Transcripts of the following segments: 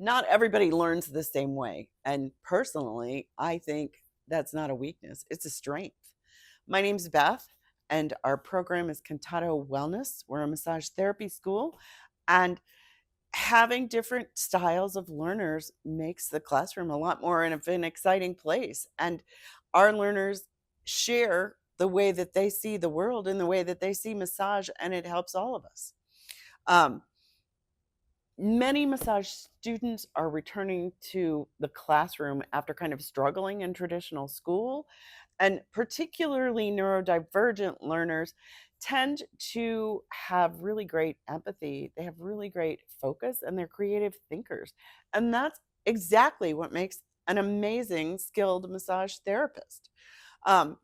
Not everybody learns the same way. And personally, I think that's not a weakness, it's a strength. My name's Beth, and our program is Cantado Wellness. We're a massage therapy school, and having different styles of learners makes the classroom a lot more of an exciting place. And our learners share the way that they see the world and the way that they see massage, and it helps all of us. Um, Many massage students are returning to the classroom after kind of struggling in traditional school, and particularly neurodivergent learners tend to have really great empathy. They have really great focus and they're creative thinkers. And that's exactly what makes an amazing skilled massage therapist. Um,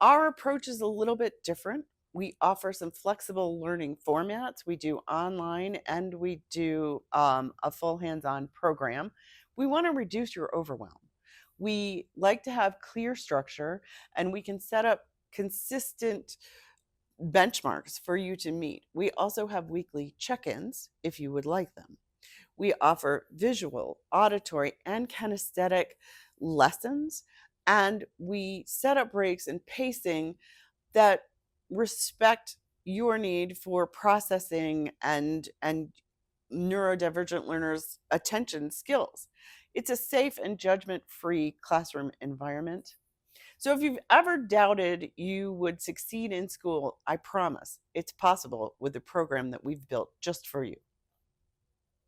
our approach is a little bit different. We offer some flexible learning formats. We do online and we do a full hands on program. We want to reduce your overwhelm. We like to have clear structure and we can set up consistent benchmarks for you to meet. We also have weekly check ins if you would like them. We offer visual, auditory, and kinesthetic lessons, and we set up breaks and pacing that respect your need for processing and neurodivergent learners' attention skills. It's a safe and judgment-free classroom environment. So if you've ever doubted you would succeed in school, I promise it's possible with the program that we've built just for you.